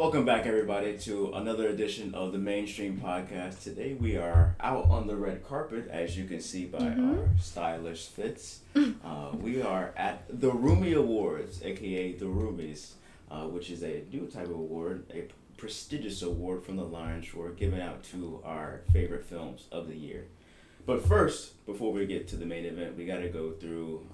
Welcome back, everybody, to another edition of the Manestream Podcast. Today we are out on the red carpet, as you can see by our stylish fits. We are at the Roomie Awards, aka the Roomies, which is a new type of award, a prestigious award from the Lion Shore, given out to our favorite films of the year. But first, before we get to the main event, we got to go through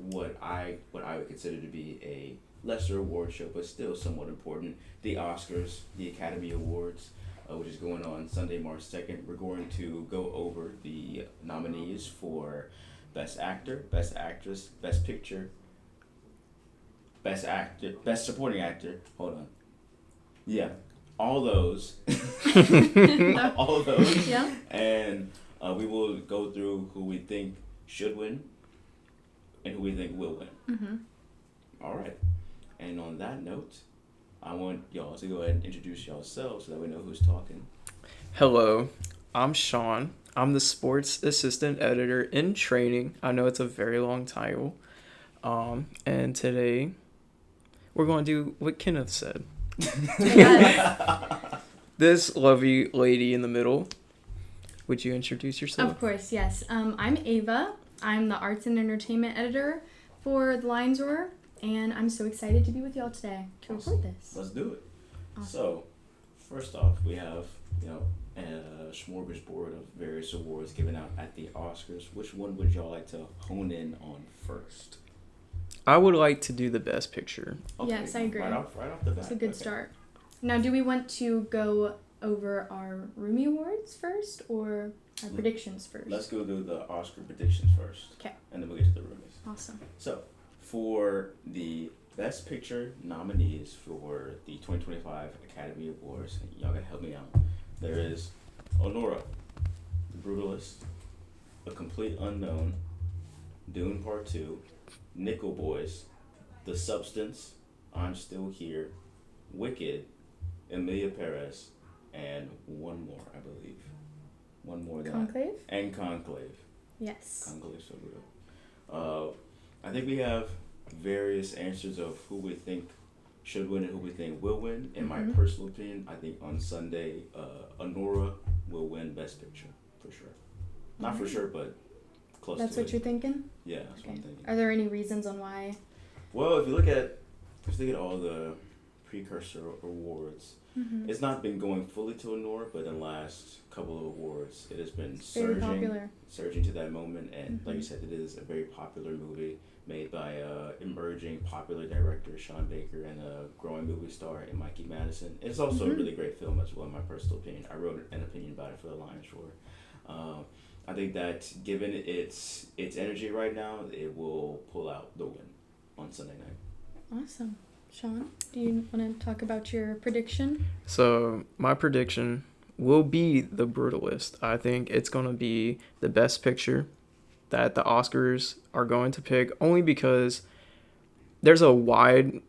what I would consider to be a lesser award show, but still somewhat important. The Oscars, the Academy Awards, which is going on Sunday, March 2nd. We're going to go over the nominees for Best Actor, Best Actress, Best Picture, Best Actor, Best Supporting Actor. Hold on. Yeah, all those. All those. Yeah. And we will go through who we think should win and who we think will win. Mm-hmm. All right. And on that note, I want y'all to go ahead and introduce yourselves so that we know who's talking. Hello, I'm Sean. I'm the sports assistant editor in training. I know it's a very long title. And today we're going to do what Kenneth said. This lovely lady in the middle. Would you introduce yourself? Of course, yes. I'm Eva. I'm the arts and entertainment editor for the Lions Roar. And I'm so excited to be with y'all today to record this. Let's do it. Awesome. So, first off, we have, a smorgasbord of various awards given out at the Oscars. Which one would y'all like to hone in on first? I would like to do the best picture. Okay, Yes, I agree. Right off the bat. It's a good start. Now, do we want to go over our Roomie Awards first or our predictions first? Let's go do the Oscar predictions first. Okay. And then we'll get to the Roomies. Awesome. So, for the Best Picture nominees for the 2025 Academy Awards, y'all gotta help me out. There is Honora, The Brutalist, A Complete Unknown, Dune Part 2, Nickel Boys, The Substance, I'm Still Here, Wicked, Emilia Perez, and one more, I believe. One more than Conclave? And Conclave. Yes. Conclave, so real. I think we have various answers of who we think should win and who we think will win. In my personal opinion, I think on Sunday, Honora will win Best Picture, for sure. Not for sure, but close That's to it. what you're thinking? Yeah, that's what I'm thinking. Are there any reasons on why? Well, if you look at all the precursor awards, it's not been going fully to Honora, but in the last couple of awards, it has been Very popular. surging to that moment. And like you said, it is a very popular movie made by emerging popular director Sean Baker and a growing movie star in Mikey Madison. It's also a really great film as well, in my personal opinion. I wrote an opinion about it for the Lion Shore. I think that given its energy right now, it will pull out the win on Sunday night. Awesome. Sean, do you want to talk about your prediction? So, my prediction will be The Brutalist. I think it's going to be the best picture that the Oscars are going to pick, only because there's a wide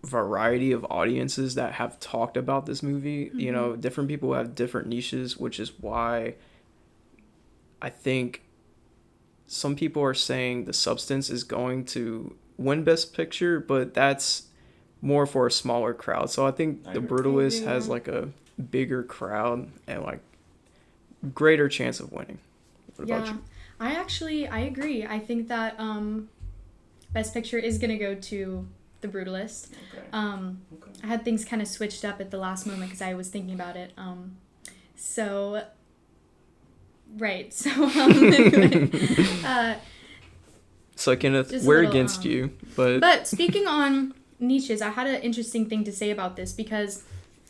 variety of audiences that have talked about this movie. You know, different people have different niches, which is why I think some people are saying The Substance is going to win Best Picture, but that's more for a smaller crowd. So I think The Brutalist has like a bigger crowd and like greater chance of winning. What about you? I agree. I think that Best Picture is going to go to The Brutalist. Okay. I had things kind of switched up at the last moment because I was thinking about it. So Kenneth, we're against you, But speaking on niches, I had an interesting thing to say about this because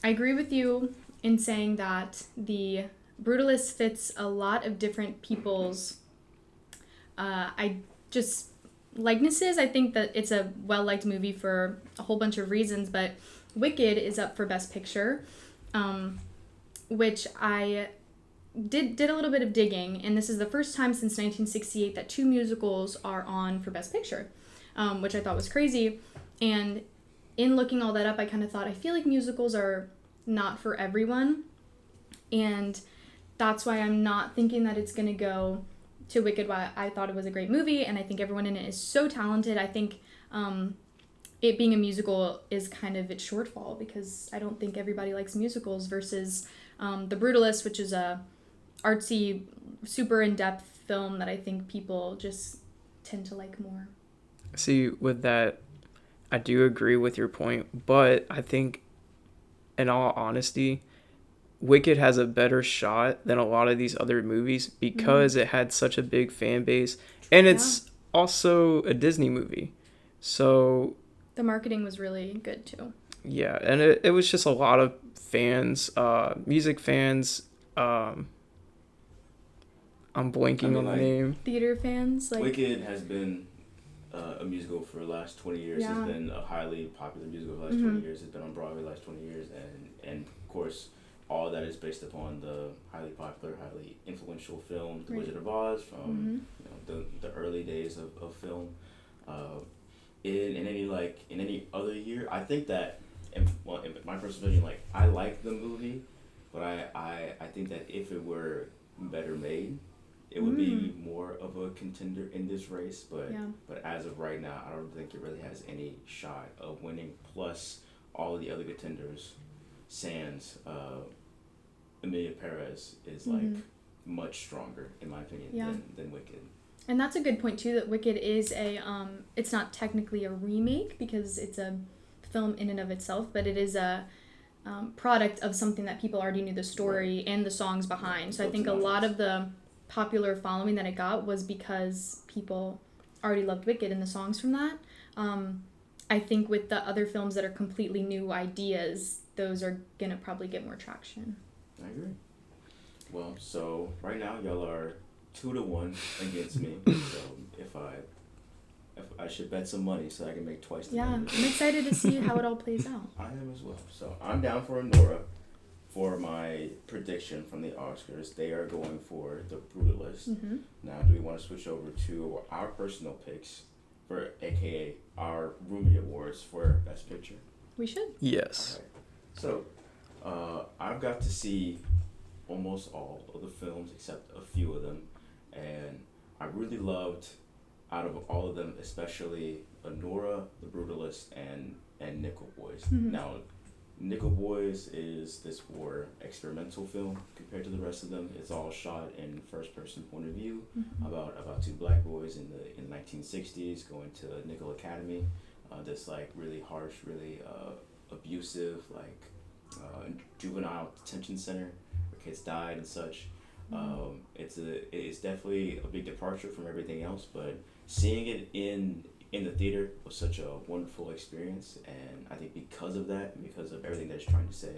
I agree with you in saying that the Brutalist fits a lot of different people's likenesses. I think that it's a well-liked movie for a whole bunch of reasons, but Wicked is up for Best Picture, which I did a little bit of digging, and this is the first time since 1968 that two musicals are on for Best Picture, which I thought was crazy. And in looking all that up, I kind of thought, I feel like musicals are not for everyone, and that's why I'm not thinking that it's going to go to Wicked. Why I thought it was a great movie, and I think everyone in it is so talented. I think it being a musical is kind of its shortfall, because I don't think everybody likes musicals, versus The Brutalist, which is a artsy, super in-depth film that I think people just tend to like more. See, with that, I do agree with your point, but I think, in all honesty, Wicked has a better shot than a lot of these other movies because it had such a big fan base, and it's also a Disney movie. So the marketing was really good too. Yeah, and it was just a lot of fans, music fans. I'm blanking on the name. Theater fans. Wicked has been a musical for the last 20 years. Yeah. It's been a highly popular musical for the last 20 years. It's been on Broadway the last 20 years. And of course, all that is based upon the highly popular, highly influential film, The Wizard of Oz, from the early days of film. In any other year, I think that, in my personal opinion, I like the movie, but I think that if it were better made, it would be more of a contender in this race. But as of right now, I don't think it really has any shot of winning. Plus, all of the other contenders, sans Emilia Perez, is much stronger, in my opinion, than Wicked. And that's a good point too, that Wicked is it's not technically a remake because it's a film in and of itself, but it is a product of something that people already knew the story and the songs behind. So I think a lot of the popular following that it got was because people already loved Wicked and the songs from that. I think with the other films that are completely new ideas, those are going to probably get more traction. I agree. Well, so right now y'all are 2-1 against me. So if I should bet some money so I can make twice the numbers. I'm excited to see how it all plays out. I am as well. So I'm down for Nora for my prediction from the Oscars. They are going for The Brutalist. Mm-hmm. Now, do we want to switch over to our personal picks for AKA our Roomie Awards for Best Picture? We should. Yes. All right. So I've got to see almost all of the films except a few of them, and I really loved, out of all of them, especially Nora, The Brutalist, and Nickel Boys. Mm-hmm. Now, Nickel Boys is this more experimental film compared to the rest of them. It's all shot in first-person point of view about two black boys in the 1960s going to Nickel Academy, this really harsh, really abusive juvenile detention center where kids died and such. It's definitely a big departure from everything else, but seeing it in the theater was such a wonderful experience, and I think because of that, and because of everything that it's trying to say,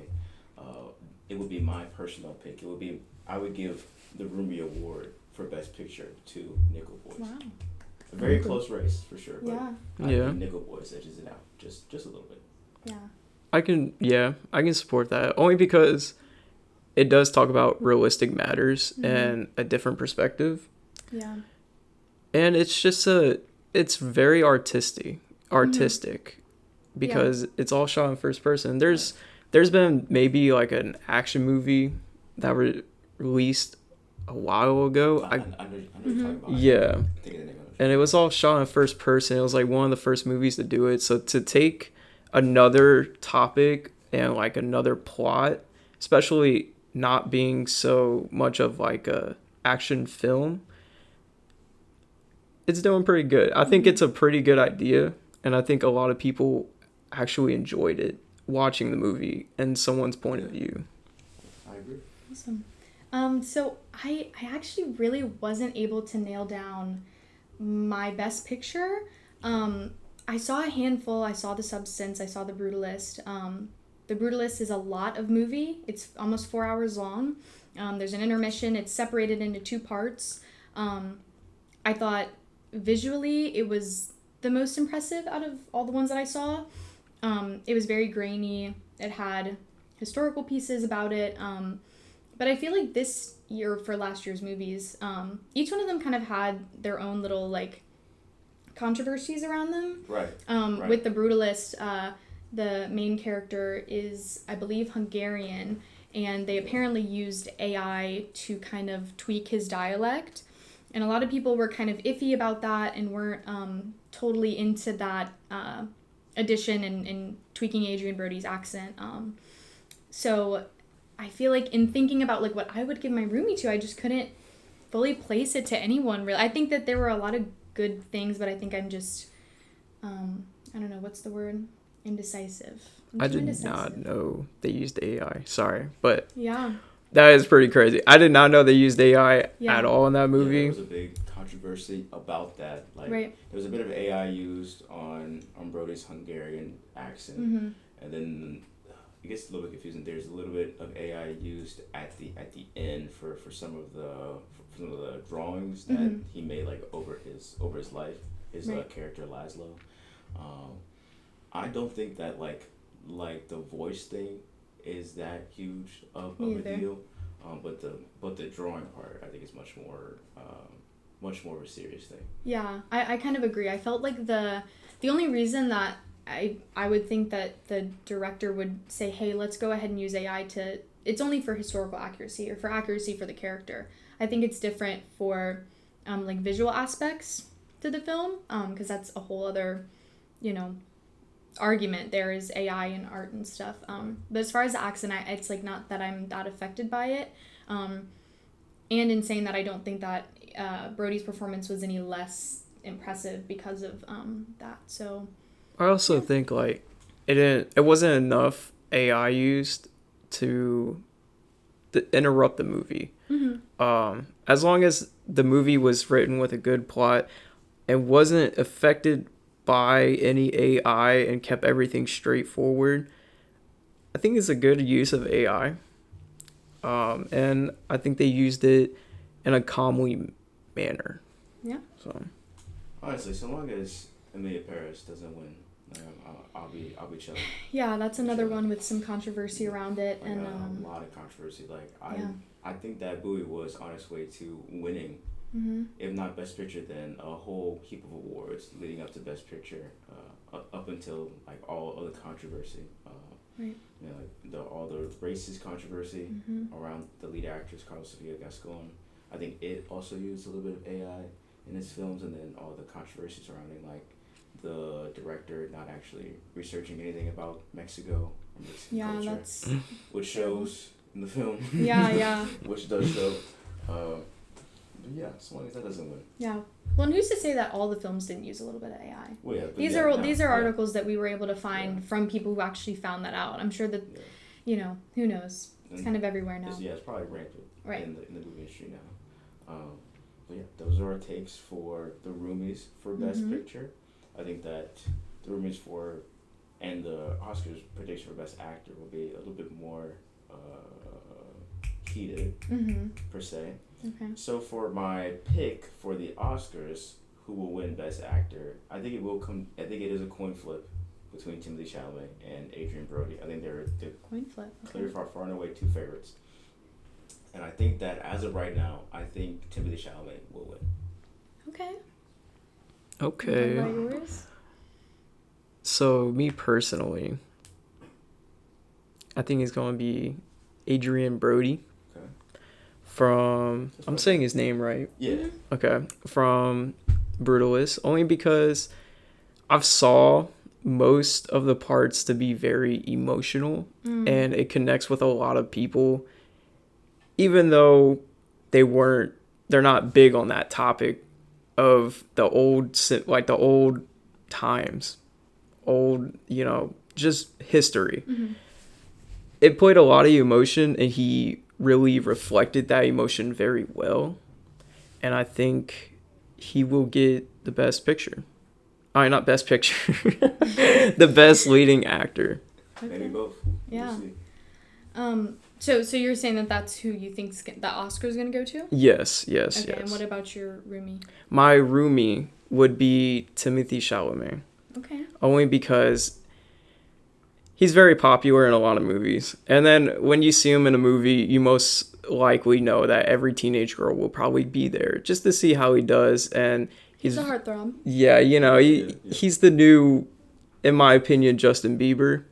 it would be my personal pick. I would give the Roomie Award for Best Picture to Nickel Boys. Wow. A very close race for sure, but I think Nickel Boys edges it out just a little bit. Yeah. I can support that, only because it does talk about realistic matters and a different perspective. Yeah. And it's just it's very artistic because it's all shot in first person. There's been maybe an action movie that released a while ago. I know you're talking about. Yeah. I think of the name of it. And it was all shot in first person. It was one of the first movies to do it. So to take another topic and another plot, especially not being so much of a action film, it's doing pretty good. I think it's a pretty good idea, and I think a lot of people actually enjoyed it watching the movie and someone's point of view. I agree. Awesome. So I actually really wasn't able to nail down my best picture. I saw a handful. I saw The Substance. I saw The Brutalist. The Brutalist is a lot of movie. It's almost 4 hours long. There's an intermission. It's separated into 2 parts. I thought visually it was the most impressive out of all the ones that I saw. It was very grainy. It had historical pieces about it. But I feel like this year, for last year's movies, each one of them kind of had their own little controversies around them. Right. With The Brutalist, the main character is, I believe, Hungarian, and they apparently used AI to kind of tweak his dialect. And a lot of people were kind of iffy about that and weren't totally into that addition and tweaking Adrian Brody's accent. So I feel like in thinking about like what I would give my roomie to, I just couldn't fully place it to anyone really. I think that there were a lot of good things, but I think I'm just I don't know, what's the word? Indecisive. I did not know they used AI. Sorry, but yeah, that is pretty crazy. I did not know they used AI at all in that movie. Yeah, there was a big controversy about that. Like, there was a bit of AI used on Brody's Hungarian accent, and then it gets a little bit confusing. There's a little bit of AI used at the end for some of the drawings that he made like over his life. His character Laszlo. I don't think that like the voice thing is that huge of a deal. But the drawing part, I think, is much more of a serious thing. Yeah, I kind of agree. I felt like the only reason that I would think that the director would say, hey, let's go ahead and use AI it's only for historical accuracy or for accuracy for the character. I think it's different for like visual aspects to the film, because that's a whole other, argument. There is AI in art and stuff. But as far as the accent, it's like not that I'm that affected by it. And in saying that, I don't think that Brody's performance was any less impressive because of that. So I also think like it wasn't enough AI used to interrupt the movie. As long as the movie was written with a good plot and wasn't affected by any AI and kept everything straightforward, I think it's a good use of AI. And I think they used it in a calmly manner. Yeah. So honestly, so long as Emilia Paris doesn't win, I'll be chilling. Yeah, that's another one with some controversy around it, like, and a lot of controversy. Like I think that Bowie was on its way to winning. If not Best Picture, then a whole heap of awards leading up to Best Picture, up until like all of the controversy. Right. All the racist controversy around the lead actress Carlos Sofia Gascon. I think it also used a little bit of AI in its films, and then all the controversy surrounding like the director not actually researching anything about Mexico or Mexican culture, that's which shows in the film. Yeah. Which does show. But yeah, as long as that doesn't win. Yeah. Well, and who's to say that all the films didn't use a little bit of AI? Well, yeah, these are articles that we were able to find from people who actually found that out. I'm sure that, who knows? It's kind of everywhere now. It's probably rampant in the movie industry now. But yeah, those are our takes for the Roomies for Best Picture. I think that the Roomies and the Oscars prediction for Best Actor will be a little bit more heated per se. Okay. So for my pick for the Oscars, who will win Best Actor, I think it is a coin flip between Timothée Chalamet and Adrian Brody. I think they're coin flip. Okay. Clearly far and away two favorites. And I think that as of right now, I think Timothée Chalamet will win. Okay. Okay. What about yours? So me personally, I think it's gonna be Adrian Brody. From, I'm saying his name right. Yeah. Okay. From Brutalist, only because I've saw most of the parts to be very emotional and it connects with a lot of people, even though they're not big on that topic of the old times, just history. It played a lot of emotion and he really reflected that emotion very well, and I think he will get the Best Picture. Not Best Picture, the Best Leading Actor. Okay. Maybe both. Yeah. We'll see. So you're saying that's who you think that Oscar's gonna go to? Yes. Okay. And what about your roomie? My roomie would be Timothée Chalamet. Okay. Only because he's very popular in a lot of movies. And then when you see him in a movie, you most likely know that every teenage girl will probably be there just to see how he does. And he's a heartthrob. Yeah, he's the new, in my opinion, Justin Bieber.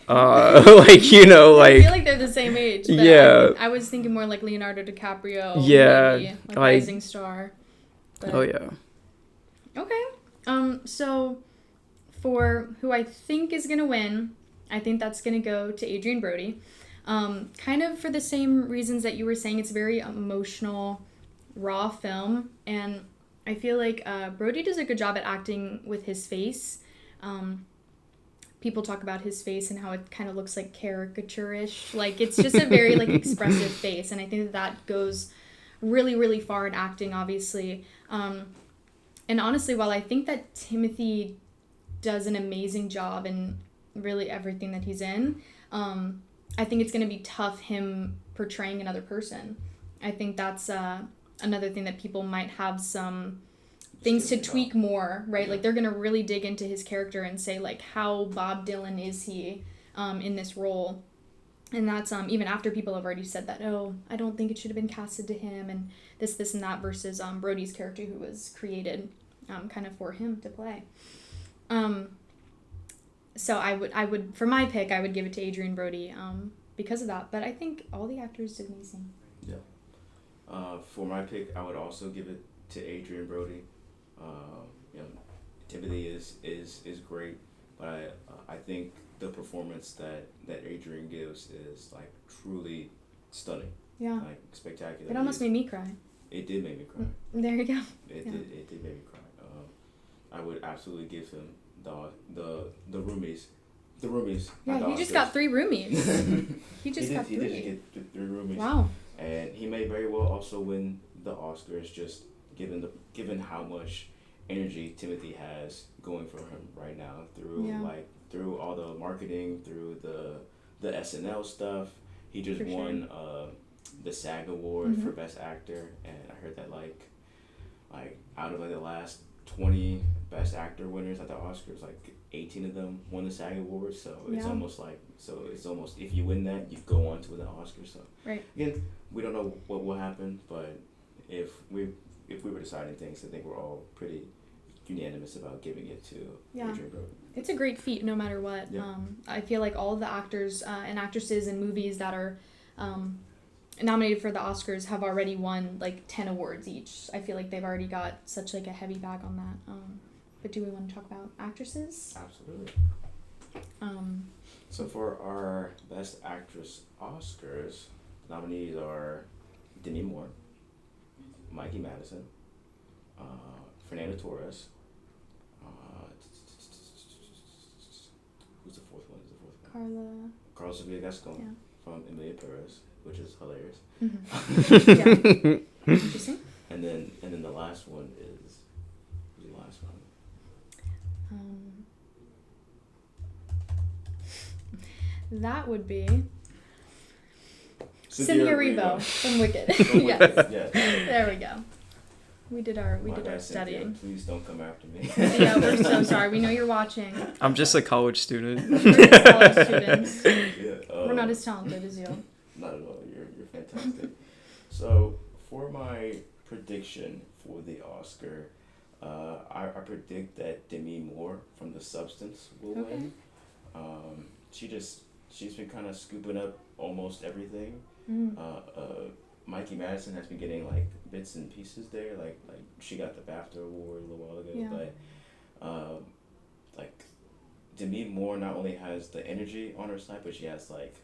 I feel like they're the same age. But yeah. I was thinking more like Leonardo DiCaprio. Yeah. Maybe, like rising star. But, oh, yeah. Okay. So for who I think is going to win, I think that's going to go to Adrien Brody. Kind of for the same reasons that you were saying. It's a very emotional, raw film, and I feel like Brody does a good job at acting with his face. People talk about his face and how it kind of looks like caricature-ish. Like, it's just a very, like, expressive face, and I think that goes really, really far in acting, obviously. And honestly, while I think that Timothy does an amazing job in really everything that he's in, I think it's going to be tough him portraying another person. I think that's another thing that people might have some things to tweak more, right? Like, they're going to really dig into his character and say, like, how Bob Dylan is he in this role? And that's even after people have already said that, oh, I don't think it should have been casted to him, and this, and that, versus Brody's character, who was created kind of for him to play. So I would, for my pick, I would give it to Adrien Brody because of that. But I think all the actors did amazing. Yeah. For my pick, I would also give it to Adrien Brody. You know, Timothy is great, but I think the performance that Adrien gives is like truly stunning. Yeah. Like spectacular. It almost made me cry. It did make me cry. There you go. It did make me cry. I would absolutely give him the Roomies. The Roomies. Yeah, he just got 3 Roomies. He just got 3. He did get 3 Roomies. Wow. And he may very well also win the Oscars, just given how much energy Timothy has going for him right now through all the marketing, through the SNL stuff. He just won the SAG award for Best Actor, and I heard that like out of like the last 20 Best Actor winners at the Oscars, like 18 of them won the SAG award. So it's almost if you win that, you go on to win the Oscar. So again, we don't know what will happen, but if we were deciding things, I think we're all pretty unanimous about giving it to Adrien Brody. It's a great feat no matter what. Yeah. I feel like all of the actors and actresses in movies that are nominated for the Oscars have already won like 10 awards each. I feel like they've already got such like a heavy bag on that. But do we want to talk about actresses? Absolutely. So for our Best Actress Oscars, nominees are Demi Moore, Mikey Madison, Fernanda Torres. Who's the fourth one? Carla Sofia Gascon from Emilia Perez, which is hilarious. Yeah. Interesting. And then the last one is who's the last one? That would be Cynthia Erivo from Wicked. Yes. Yes. There we go. We did our Cynthia, studying. please don't come after me. Yeah, we're so sorry. We know you're watching. I'm just a college student. We're just college students. Yeah, we're not as talented as you. Not at all. You're fantastic. So for my prediction for the Oscar, I predict that Demi Moore from The Substance will win. She's been kind of scooping up almost everything. Mikey Madison has been getting like bits and pieces there. Like she got the BAFTA award a little while ago, but like Demi Moore not only has the energy on her side, but she has like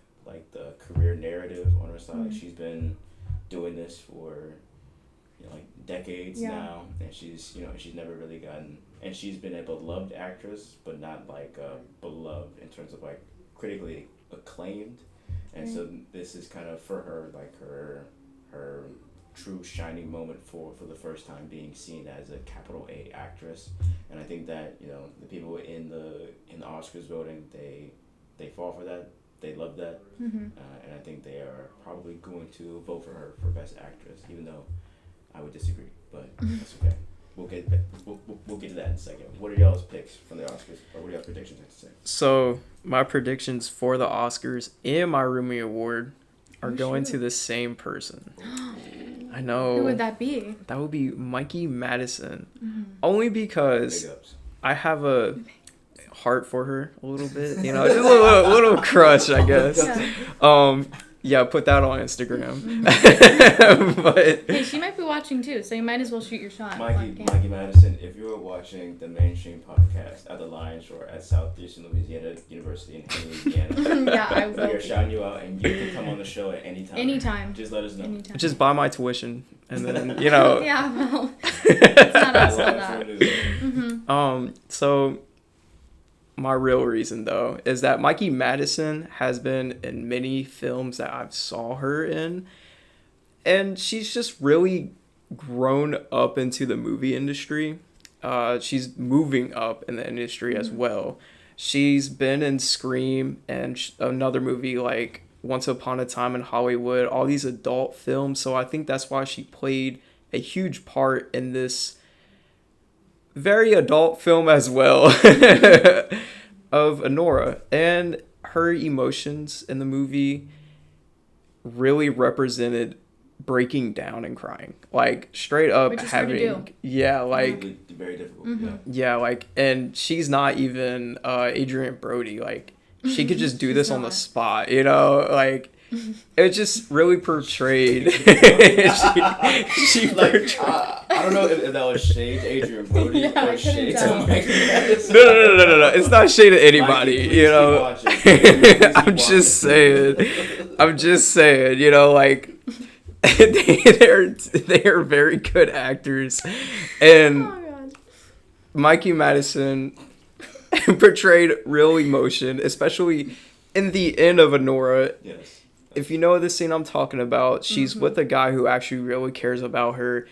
the career narrative on her side. Like she's been doing this for like decades now, and she's never really gotten, and she's been a beloved actress, but not like beloved in terms of like critically acclaimed. And so this is kind of for her like her true shining moment for the first time being seen as a capital A actress. And I think that the people in the Oscars voting, they fall for that, they love that, and I think they are probably going to vote for her for Best Actress, even though I would disagree, but that's okay. We'll get to that in a second. What are y'all's picks from the Oscars, or what are y'all's predictions, I have to say? So my predictions for the Oscars and my Roomie Award are going to the same person. I know. Who would that be? That would be Mikey Madison. Only because I have a heart for her a little bit, just a little crush, I guess. Yeah, put that on Instagram. But hey, she might be watching too, so you might as well shoot your shot. Mikey Madison, if you were watching the Manestream Podcast at the Lion Shore at Southeastern Louisiana University in Hammond, Louisiana, yeah, I will. we are shouting you out, and you can come on the show at any time. Anytime. Just let us know. Anytime. Just buy my tuition, and then yeah, well, it's not us on that. Mm-hmm. So my real reason though is that Mikey Madison has been in many films that I've saw her in, and she's just really grown up into the movie industry. She's moving up in the industry as well. She's been in Scream and another movie like Once Upon a Time in Hollywood, all these adult films. So I think that's why she played a huge part in this very adult film as well of Anora. And her emotions in the movie really represented breaking down and crying, like straight up. Which is hard to do. Yeah, like very difficult. yeah, like, and she's not even Adrian Brody, like she could just do this on the spot, you know, like it just really portrayed she like, portrayed I don't know if that was shade to Adrian Brody or shade to Mikey Madison. No, it's not shade to anybody, Mikey, you know. I'm just saying, you know, like they are very good actors, and Mikey Madison portrayed real emotion, especially in the end of Anora. Yes. If you know the scene I'm talking about, she's with a guy who actually really cares about her,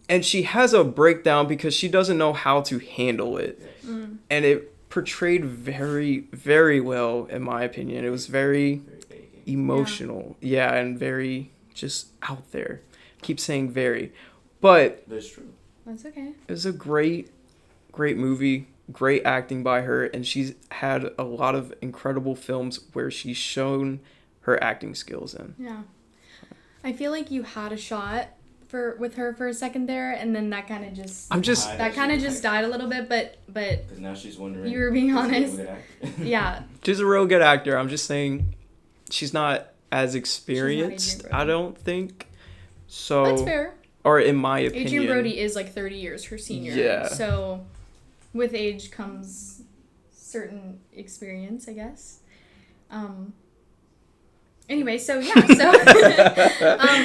and she has a breakdown because she doesn't know how to handle it. Yes. And it portrayed very, very well, in my opinion. It was very emotional, yeah, and very just out there. Keep saying very, but that's true. That's okay. It was a great movie, great acting by her, and she's had a lot of incredible films where she's shown her acting skills in. Yeah, I feel like you had a shot with her for a second there, and then that kind of just died a little bit, but because now she's wondering. You were being honest. Yeah, she's a real good actor. I'm just saying. She's not as experienced, I don't think. So that's fair. Or in my opinion. Adrian Brody is like 30 years her senior. Yeah. So with age comes certain experience, I guess. Anyway, so yeah.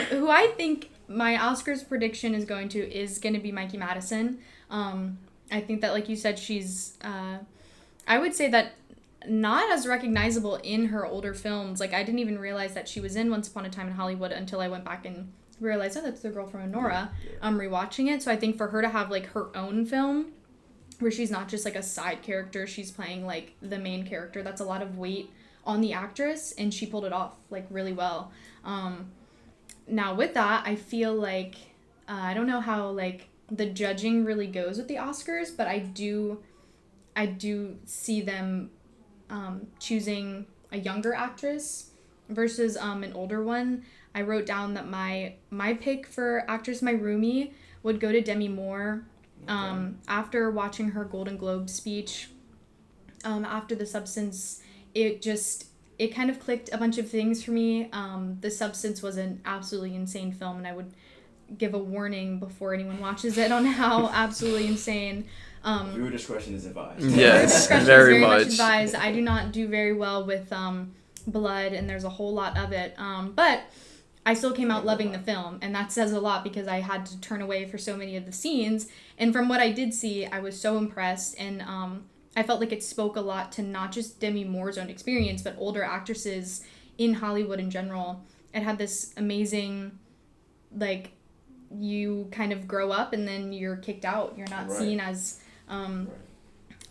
Who I think my Oscars prediction is going to be Mikey Madison. I think that, like you said, she's... I would say that not as recognizable in her older films. Like, I didn't even realize that she was in Once Upon a Time in Hollywood until I went back and realized, oh, that's the girl from Anora. Rewatching it. So I think for her to have, like, her own film where she's not just, like, a side character, she's playing, like, the main character, that's a lot of weight on the actress, and she pulled it off, like, really well. Now, with that, I feel like, I don't know how, like, the judging really goes with the Oscars, but I do see them choosing a younger actress versus an older one. I wrote down that my pick for actress, my roomie, would go to Demi Moore. After watching her Golden Globe speech, after The Substance, it kind of clicked a bunch of things for me. The Substance was an absolutely insane film, and I would give a warning before anyone watches it on how absolutely insane. Viewer discretion is advised. Yes, discretion very is much advised. I do not do very well with blood, and there's a whole lot of it. But I still came out loving the film, and that says a lot because I had to turn away for so many of the scenes. And from what I did see, I was so impressed, and I felt like it spoke a lot to not just Demi Moore's own experience, but older actresses in Hollywood in general. It had this amazing, like, you kind of grow up and then you're kicked out. You're not seen as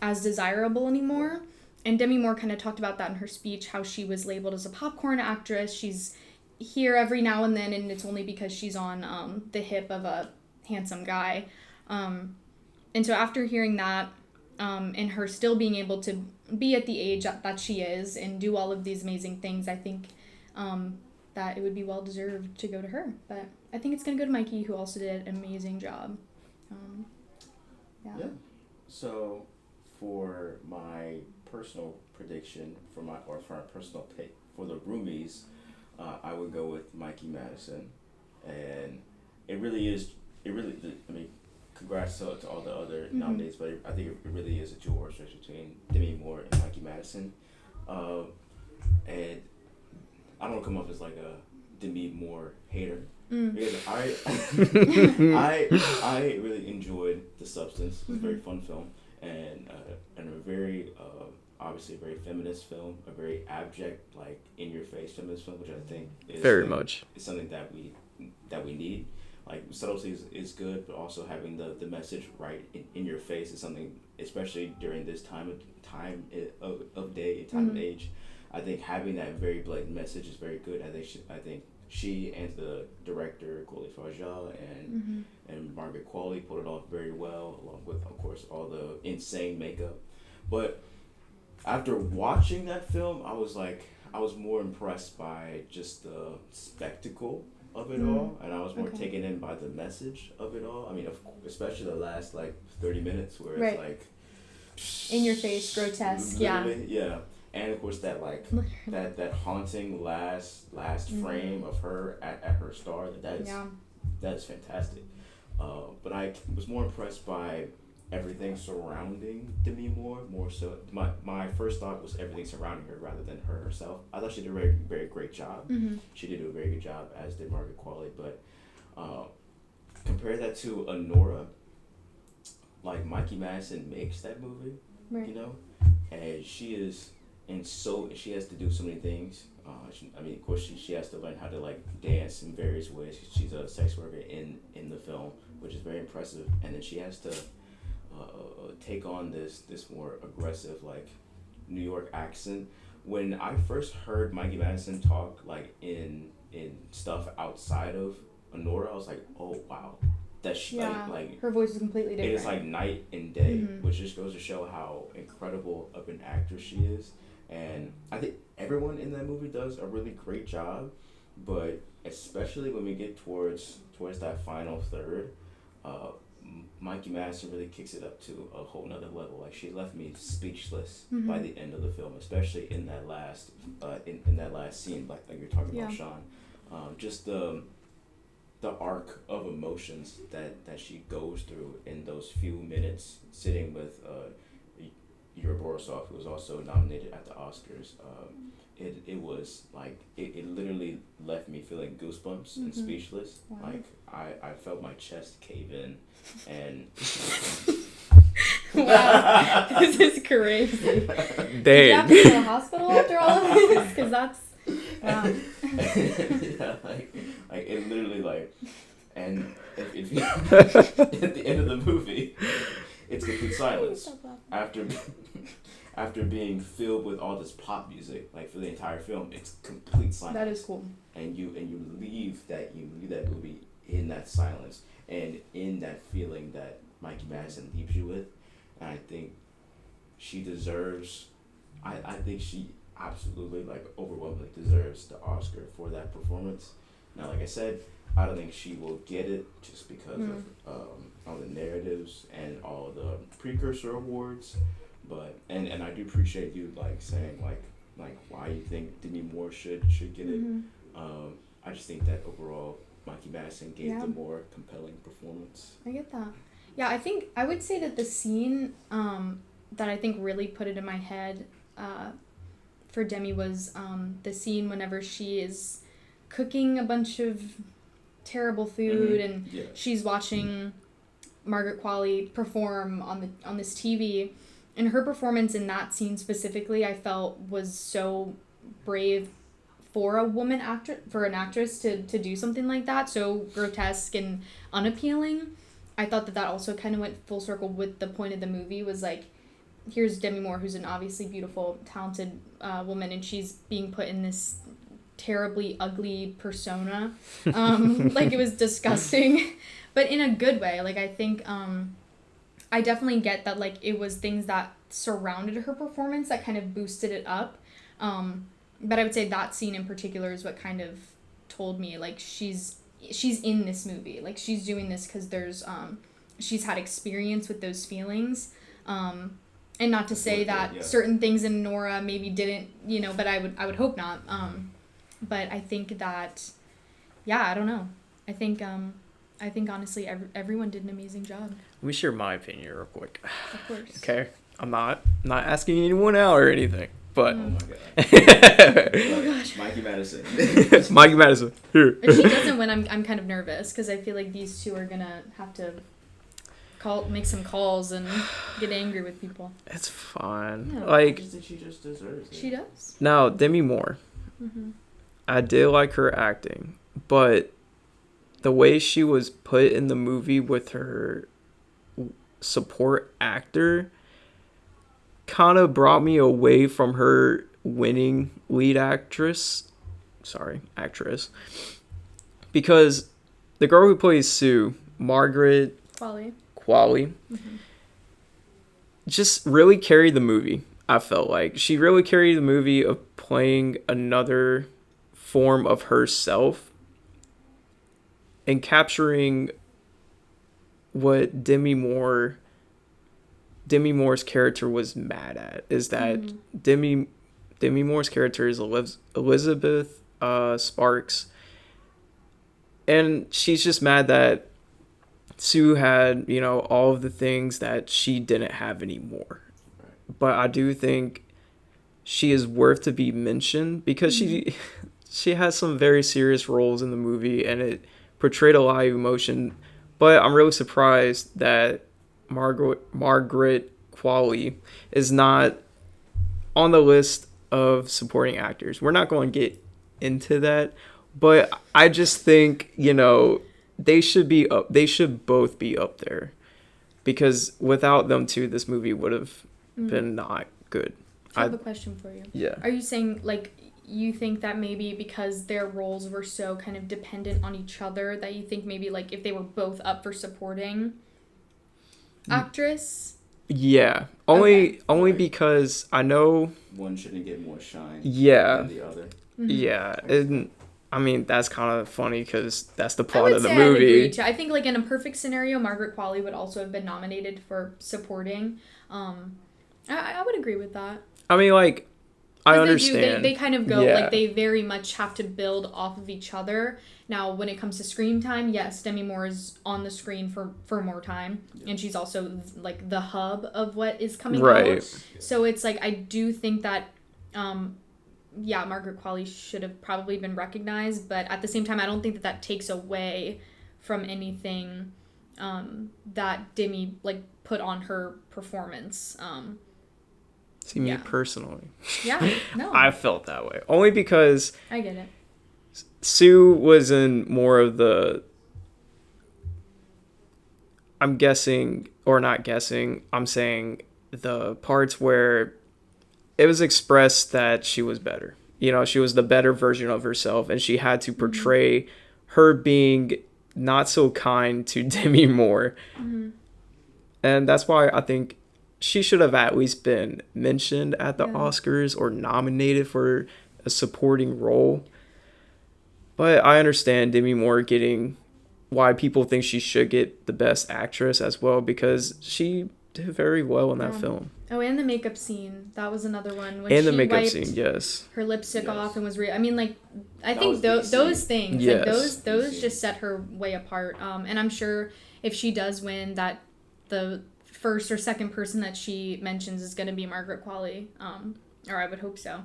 desirable anymore. And Demi Moore kind of talked about that in her speech, how she was labeled as a popcorn actress. She's here every now and then, and it's only because she's on the hip of a handsome guy. And so after hearing that, and her still being able to be at the age that she is and do all of these amazing things, I think that it would be well deserved to go to her. But I think it's going to go to Mikey, who also did an amazing job. Yeah. So for my personal prediction, for my personal pick for the Roomies, I would go with Mikey Madison. And it really is. It really. I mean, congrats to all the other nominees, but I think it really is a dual race between Demi Moore and Mikey Madison. And I don't want to come off as like a Demi Moore hater because I really enjoyed The Substance. It was a very fun film and a very obviously a very feminist film, a very abject, like in your face feminist film, which I think is very much is something that we need. Like subtlety is good, but also having the message right in your face is something, especially during this time of day, time of age. I think having that very blatant message is very good. I think she and the director Khloe Farjah and Margaret Qualley pulled it off very well, along with of course all the insane makeup. But after watching that film, I was more impressed by just the spectacle of it all, and I was more taken in by the message of it all. I mean, especially the last like 30 minutes where it's like in your face, grotesque, yeah. And of course that like that haunting last frame of her at her star, that is fantastic. But I was more impressed by everything surrounding Demi Moore, more so. My first thought was everything surrounding her rather than her herself. I thought she did a very, very great job. She did do a very good job, as did Margaret Qualley. But compare that to Honora. Like Mikey Madison makes that movie, you know, and she is, and so she has to do so many things. I mean, of course, she has to learn how to like dance in various ways. She's a sex worker in the film, which is very impressive. And then she has to take on this more aggressive like New York accent. When I first heard Mikey Madison talk like in stuff outside of Honora, I was like, oh wow, that she like her voice is completely different. It is like night and day, which just goes to show how incredible of an actress she is. And I think everyone in that movie does a really great job, but especially when we get towards that final third, Mikey Madison really kicks it up to a whole nother level. Like she left me speechless by the end of the film, especially in that last in that last scene, like you're talking about, Sean. Just the arc of emotions that she goes through in those few minutes sitting with Yuri Borisov, who was also nominated at the Oscars. It was like it literally left me feeling goosebumps and speechless. Wow. Like I felt my chest cave in, and wow, this is crazy. Dang. Did you have to go to the hospital after all of this? Because that's wow. Yeah, like it literally like, and if you at the end of the movie, it's complete silence after being filled with all this pop music, like for the entire film. It's complete silence. That is cool. And you leave that movie in that silence and in that feeling that Mikey Madison leaves you with. And I think she deserves. I think she absolutely like overwhelmingly deserves the Oscar for that performance. Now, like I said, I don't think she will get it just because of all the narratives and all the precursor awards. But and I do appreciate you like saying like why you think Demi Moore should get it. I just think that overall Mikey Madison gave the more compelling performance. I get that. Yeah, I think I would say that the scene that I think really put it in my head for Demi was the scene whenever she is cooking a bunch of terrible food and she's watching Margaret Qualley perform on this TV. And her performance in that scene specifically, I felt was so brave for a woman actress, for an actress to do something like that, so grotesque and unappealing. I thought that also kind of went full circle with the point of the movie, was like, here's Demi Moore, who's an obviously beautiful, talented woman, and she's being put in this terribly ugly persona. Like, it was disgusting, but in a good way. Like, I think I definitely get that, like, it was things that surrounded her performance that kind of boosted it up. But I would say that scene in particular is what kind of told me, like, she's in this movie. Like, she's doing this because there's, she's had experience with those feelings. And not to say that certain things in Nora maybe didn't, but I would hope not. But I think that, I don't know. I think I think honestly everyone did an amazing job. Let me share my opinion real quick. Of course. Okay, I'm not asking anyone out or anything, but Oh my god. Oh gosh. Mikey Madison. It's Mikey Madison. Here. If she doesn't win, I'm kind of nervous because I feel like these two are gonna have to make some calls and get angry with people. It's fine. Yeah. Like, I think she just deserves it. She does. now, Demi Moore. Mm-hmm. I did like her acting, but the way she was put in the movie with her support actor kind of brought me away from her winning lead actress. Because the girl who plays Sue, Margaret Qualley, just really carried the movie. I felt like she really carried the movie of playing another form of herself and capturing what Demi Moore's character was mad at, is that Demi Moore's character is Elizabeth Sparks, and she's just mad that Sue had, all of the things that she didn't have anymore. But I do think she is worth to be mentioned because she has some very serious roles in the movie, and it portrayed a lot of emotion. But I'm really surprised that Margaret Qualley is not on the list of supporting actors. We're not going to get into that, but I just think, they should both be up there, because without them two, this movie would have been not good. I have a question for you. Yeah. Are you saying, like, you think that maybe because their roles were so kind of dependent on each other, that you think maybe, like, if they were both up for supporting actress? Yeah. Only because I know one shouldn't get more shine than the other. Yeah. And I mean, that's kind of funny because that's the plot I would of the say movie. I'd agree too. I think, like, in a perfect scenario, Margaret Qualley would also have been nominated for supporting. I would agree with that. I mean, like, I understand. They kind of go, like, they very much have to build off of each other. Now, when it comes to screen time, yes, Demi Moore is on the screen for more time. Yeah. And she's also, like, the hub of what is coming out. So it's, like, I do think that, Margaret Qualley should have probably been recognized. But at the same time, I don't think that takes away from anything that Demi, like, put on her performance. See, me personally. Yeah, no. I felt that way. Only because I get it. Sue was in more of the... I'm saying the parts where it was expressed that she was better. She was the better version of herself, and she had to portray her being not so kind to Demi Moore. Mm-hmm. And that's why I think she should have at least been mentioned at the Oscars or nominated for a supporting role. But I understand Demi Moore getting why people think she should get the best actress as well, because she did very well in that film. Oh, and the makeup scene. That was another one. When the makeup scene, yes. Her lipstick off and was I mean, like, I think those things, like, those just set her way apart. And I'm sure if she does win, that the first or second person that she mentions is going to be Margaret Qualley, or I would hope so,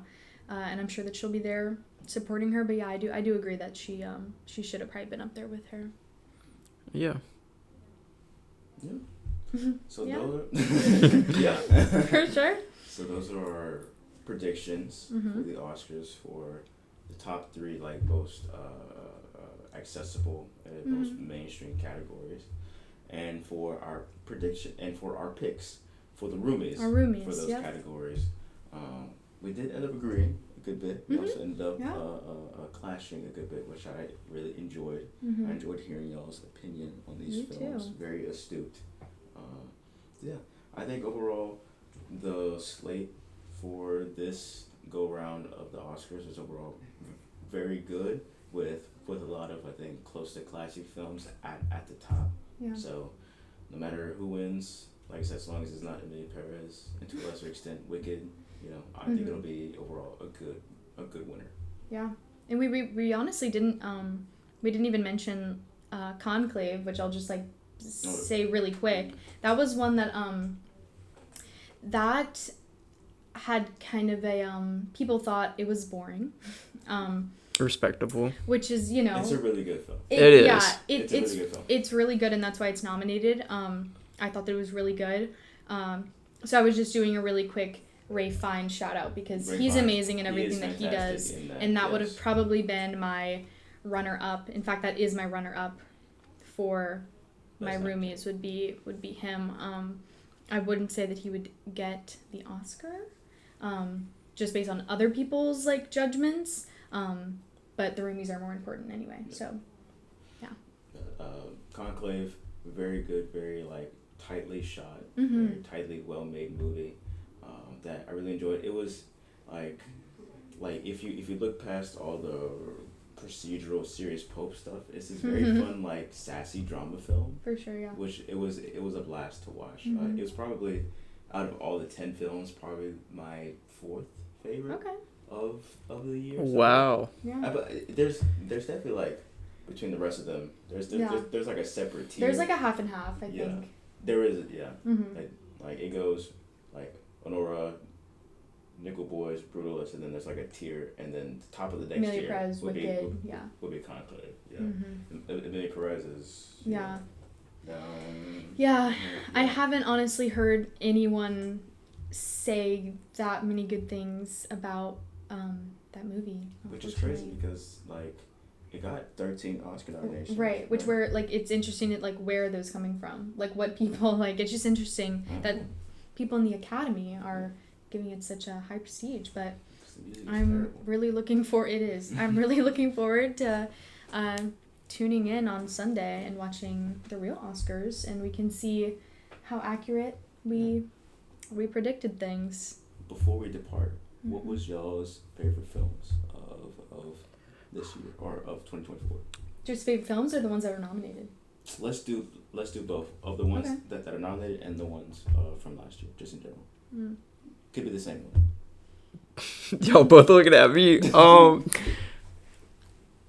and I'm sure that she'll be there supporting her. But yeah, I do agree that she should have probably been up there with her. Yeah. So yeah. For sure. So those are our predictions for the Oscars for the top three, like, most accessible and most mainstream categories. And for our prediction and for our picks for the Roomies, for those categories, we did end up agreeing a good bit. We also ended up clashing a good bit, which I really enjoyed. I enjoyed hearing y'all's opinion on these films. Too. Very astute. I think overall the slate for this go round of the Oscars is overall very good, with a lot of, I think, close to classy films at the top. Yeah. So no matter who wins, like I said, as long as it's not Emilia Perez, and to a lesser extent Wicked, I think it'll be overall a good winner. Yeah. And we honestly didn't even mention Conclave, which I'll just like say really quick. That was one that that had kind of a people thought it was boring. Respectable. Which is, you know, it's a really good film. It is. Yeah, it's a really good film. It's really good, and that's why it's nominated. I thought that it was really good. So I was just doing a really quick Ray Fiennes shout out because he's amazing in everything that he does, and that would have probably been my runner up. In fact, that is my runner up for my Roomies would be him. I wouldn't say that he would get the Oscar, just based on other people's like judgments. But the Roomies are more important anyway. So, yeah. Conclave, very good, very like tightly shot, Mm-hmm. very tightly well made movie that I really enjoyed. It was like if you look past all the procedural serious Pope stuff, it's this very fun like sassy drama film. For sure, yeah. Which it was a blast to watch. Mm-hmm. It was probably out of all the 10 films, probably my 4th favorite. Okay. Of the year. Wow. Yeah. But there's definitely like between the rest of them, there's like a separate tier. There's like a half and half, I think. There is, yeah. Mm-hmm. Like it goes like Honora, Nickel Boys, Brutalist, and then there's like a tier, and then the top of the next tier Perez, would be Conclave, yeah. Mm-hmm. Amelia Perez is Yeah. Down. Yeah, I haven't honestly heard anyone say that many good things about that movie. Which is crazy because like it got 13 Oscar nominations. Right, which were like it's interesting that like where are those coming from? Like what people like it's just interesting that people in the Academy are giving it such a high prestige, but I'm really looking forward to tuning in on Sunday and watching the real Oscars, and we can see how accurate we predicted things. Before we depart, what was y'all's favorite films of this year or of 2024? Just favorite films or the ones that are nominated? Let's do both of the ones that are nominated and the ones from last year, just in general. Could be the same one. Y'all both looking at me.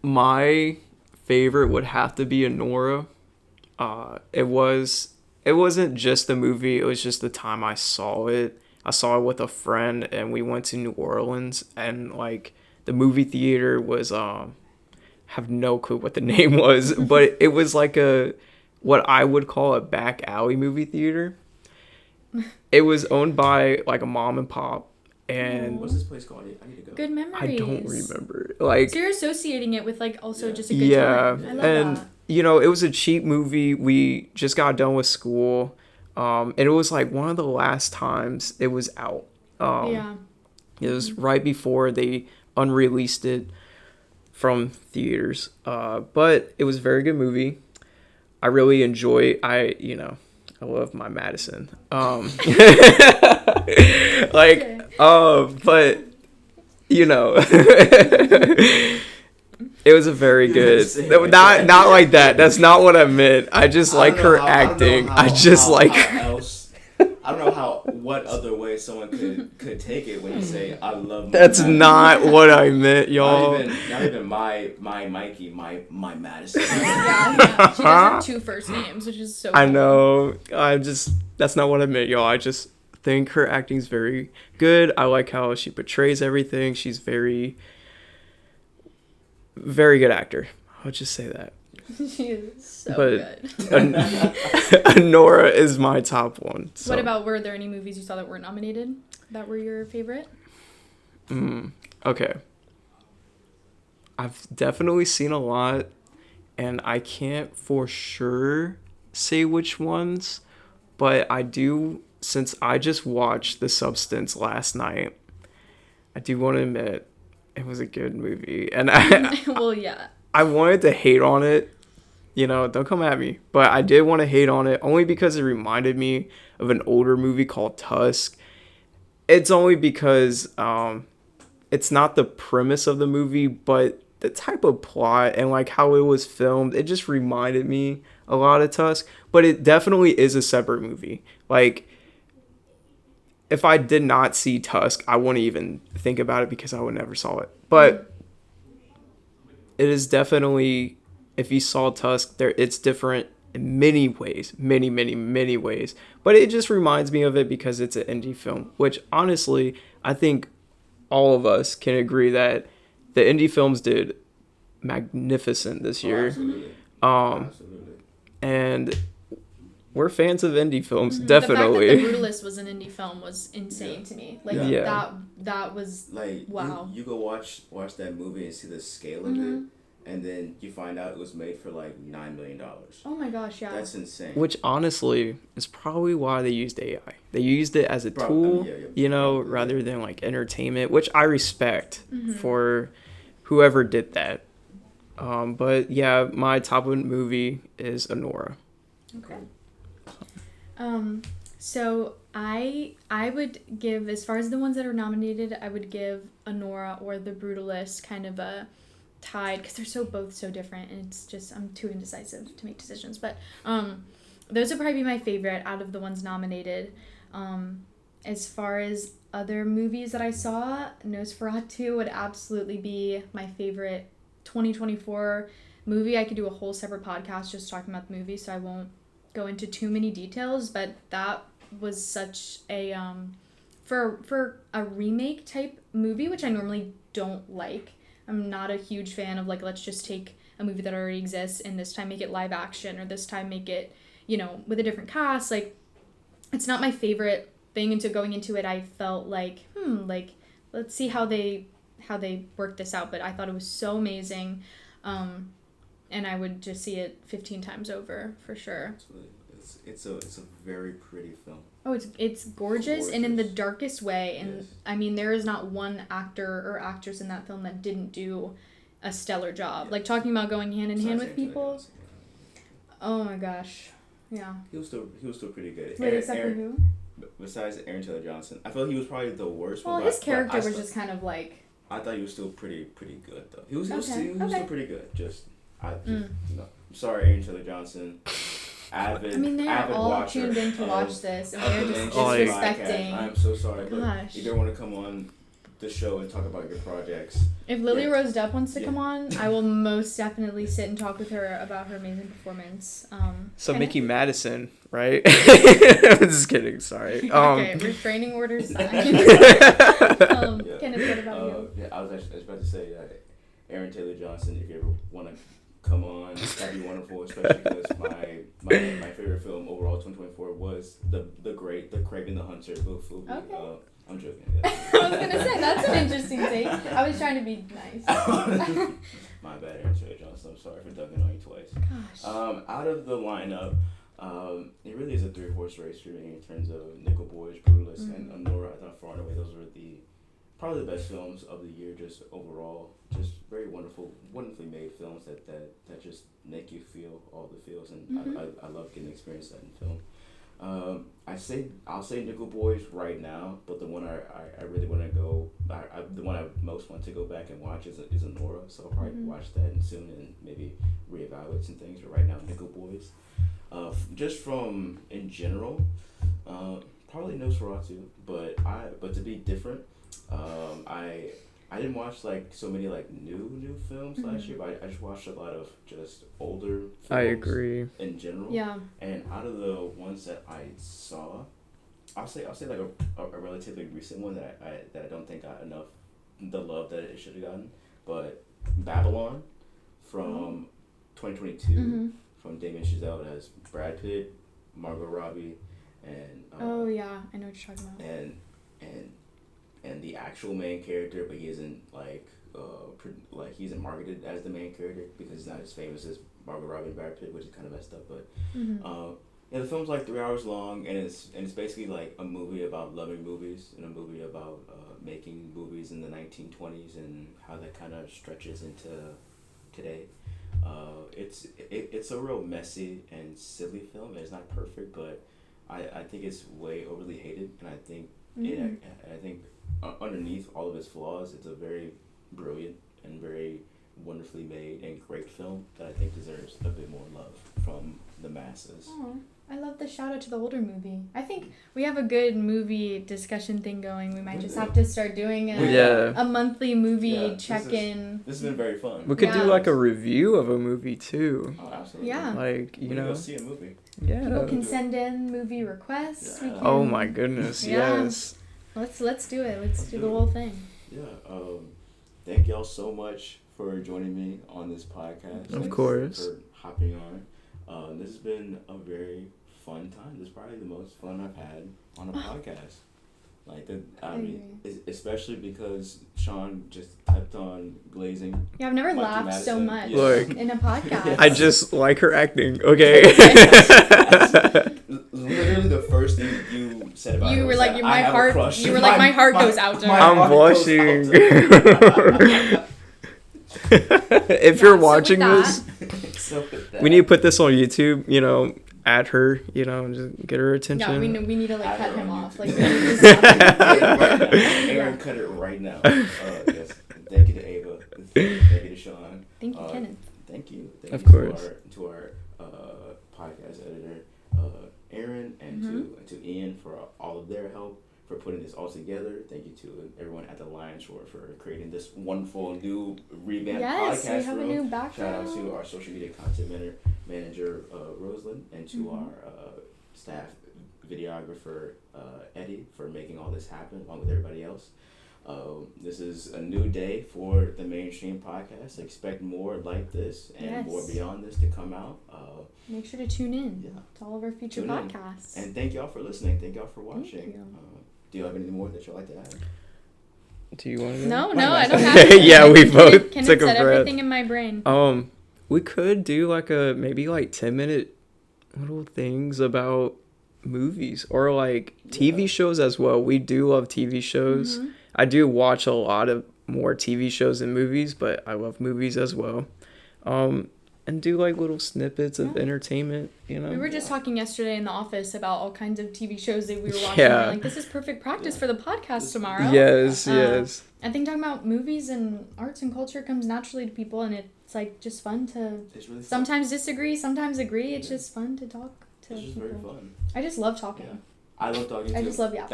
My favorite would have to be Honora. It wasn't just the movie, it was just the time I saw it. I saw it with a friend and we went to New Orleans, and like the movie theater was have no clue what the name was, but it was like what I would call a back alley movie theater. It was owned by like a mom and pop. And what's this place called? I need to go. Good memories. I don't remember. Like, so you're associating it with like also just a good time. I love and that. You know, it was a cheap movie. We just got done with school, and it was like one of the last times it was out. It was right before they unreleased it from theaters. But it was a very good movie. I really enjoy. I love my Madison. But you know, it was a very good. Not like that. That's not what I meant. I just like her acting. I don't know what other way someone could take it when you say I love. That's not what I meant, y'all. Not even my Mikey, my Madison. Yeah. She does have 2 first names, which is so cool. I know. That's not what I meant, y'all. I just think her acting's very good. I like how she portrays everything. She's very, very good actor. I'll just say that. She is so good. Honora is my top one. So. What about, were there any movies you saw that weren't nominated that were your favorite? Okay. I've definitely seen a lot, and I can't for sure say which ones, but I do, since I just watched The Substance last night, I do want to admit it was a good movie. And Well, yeah. I wanted to hate on it. Don't come at me. But I did want to hate on it only because it reminded me of an older movie called Tusk. It's only because it's not the premise of the movie, but the type of plot and like how it was filmed, it just reminded me a lot of Tusk. But it definitely is a separate movie. Like, if I did not see Tusk, I wouldn't even think about it because I would never saw it. But it is definitely if you saw Tusk, it's different in many ways, many ways. But it just reminds me of it because it's an indie film, which honestly, I think all of us can agree that the indie films did magnificent this year. Absolutely. Um, Absolutely. And we're fans of indie films, The definitely. fact that The Brutalist was an indie film was insane to me. Like, Yeah. that was, Like, wow. you go watch that movie and see the scale of it, and then you find out it was made for like $9 million. Oh my gosh, yeah. That's insane. Which honestly is probably why they used AI. They used it as a tool, rather than like entertainment, which I respect for whoever did that. But yeah, my top one movie is Anora. Okay. So I would give, as far as the ones that are nominated, I would give Anora or The Brutalist kind of a tied, because they're both so different, and it's just, I'm too indecisive to make decisions. But those would probably be my favorite out of the ones nominated. As far as other movies that I saw, Nosferatu would absolutely be my favorite 2024 movie. I could do a whole separate podcast just talking about the movie, so I won't go into too many details, but that was such a for a remake type movie, which I normally don't like. I'm not a huge fan of, like, let's just take a movie that already exists and this time make it live action, or this time make it, with a different cast. Like, it's not my favorite thing. And so going into it, I felt like, let's see how they work this out. But I thought it was so amazing. And I would just see it 15 times over for sure. It's a very pretty film. Oh, it's gorgeous and in the darkest way. And yes. I mean, there is not one actor or actress in that film that didn't do a stellar job. Yeah. Like, talking about going hand in hand with people. Oh my gosh, yeah. He was still pretty good. Wait, except for who? Besides Aaron Taylor Johnson, I felt he was probably the worst. Well, his character was just kind of like. I thought he was still pretty good though. He was still pretty good. I'm sorry, Aaron Taylor Johnson. They are all watcher tuned in to watch this, and they're just disrespecting. I'm so sorry, but Gosh. you don't want to come on the show and talk about your projects. If Lily Rose Depp wants to come on, I will most definitely sit and talk with her about her amazing performance. So Mickey Madison, right? I'm just kidding. Sorry. Okay, restraining orders signed. Kenneth, what about you? Yeah, I was about to say Aaron Taylor Johnson. If you ever want to come on, that'd be wonderful. Especially because my favorite film overall 2024 was the Craven the Hunter movie. Okay. I'm joking. I was gonna say that's an interesting take. I was trying to be nice. My bad, Aaron Taylor Johnson. I'm sorry for ducking on you twice. Gosh. Out of the lineup, it really is a 3-horse race for me in terms of Nickel Boys, Brutalist, and Anora. I thought far and away those were probably the best films of the year, just overall. Just very wonderfully made films that just make you feel all the feels, and I love getting to experience that in film. I'll say Nickel Boys right now, but the one I really want to go, the one I most want to go back and watch is Anora, so I'll probably watch that soon and maybe reevaluate some things. But right now, Nickel Boys. Just from in general, probably Nosferatu, but to be different, I didn't watch like so many like new films last year, but I just watched a lot of just older films. I agree. In general. Yeah. And out of the ones that I saw, I'll say like a relatively recent one that I don't think got enough the love that it should have gotten, but Babylon from 2022 from Damien Chazelle. It has Brad Pitt, Margot Robbie, and oh yeah, I know what you're talking about. And the actual main character, but he isn't he isn't marketed as the main character because he's not as famous as Margot Robbie and Brad Pitt, which is kind of messed up. But the film's like 3 hours long, and it's basically like a movie about loving movies and a movie about making movies in the 1920s and how that kind of stretches into today. It's a real messy and silly film. It's not perfect, but I think it's way overly hated, and I think underneath all of its flaws, it's a very brilliant and very wonderfully made and great film that I think deserves a bit more love from the masses. Oh, I love the shout out to the older movie. I think we have a good movie discussion thing going. We might just have to start doing a monthly movie check-in. This has been very fun. We could do like a review of a movie too. Oh, absolutely. Yeah. Like, you know. Go see a movie. Yeah. People can send in movie requests. Yeah. We can, Oh my goodness, yes. Let's do it. Let's do the whole thing. Yeah. Thank y'all so much for joining me on this podcast. Of course. For hopping on. This has been a very fun time. This is probably the most fun I've had on a podcast. Like I mean, especially because Sean just kept on glazing. Yeah, I've never Mikey laughed Madison. so much Look, in a podcast. I just like her acting, okay? Literally the first thing you said about you her were was like, that my I have a heart. crush. You were like, my heart goes out to her. I'm blushing. If you're watching this, we need to put this on YouTube, you know, add her, you know, and just get her attention. Yeah, we need to like cut him off. Like, Aaron, cut it right now. Yes. Thank you to Ava. Thank you to Sean. Thank you, Kenneth. Thank you. Of course. To our podcast editor, Aaron, and to Ian for all of their help for putting this all together. Thank you to everyone at the Lions Roar for creating this wonderful new revamped podcast Yes, we have room. a new background. Shout out to our social media content manager Rosalind, and to our staff videographer Eddie for making all this happen along with everybody else. This is a new day for the Manestream Podcast. Expect more like this and more beyond this to come out. Make sure to tune in to all of our future podcasts. And thank y'all for listening. Thank y'all for watching. Thank you. Do you have anything more that you'd like to add? Do you want to? No, I don't have to. Yeah, we both Kenneth took a said breath. everything in my brain. We could do like maybe 10-minute little things about movies or like TV shows as well. We do love TV shows. I do watch a lot of more TV shows than movies, but I love movies as well. And do like little snippets of entertainment, you know. We were just talking yesterday in the office about all kinds of TV shows that we were watching. Yeah. We're like, this is perfect practice for the podcast tomorrow. Yes. I think talking about movies and arts and culture comes naturally to people, and it's like just fun to sometimes disagree, sometimes agree. It's just fun to talk to people. It's just very fun. I just love talking. Yeah. I love talking too. I just love yapping.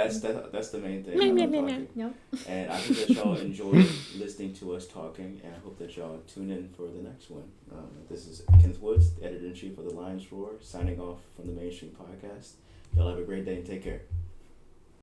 That's the main thing. I love talking. Yep. And I hope that y'all enjoy listening to us talking, and I hope that y'all tune in for the next one. This is Kenneth Woods, the editor-in-chief of the Lions Roar, signing off from the Manestream Podcast. Y'all have a great day and take care.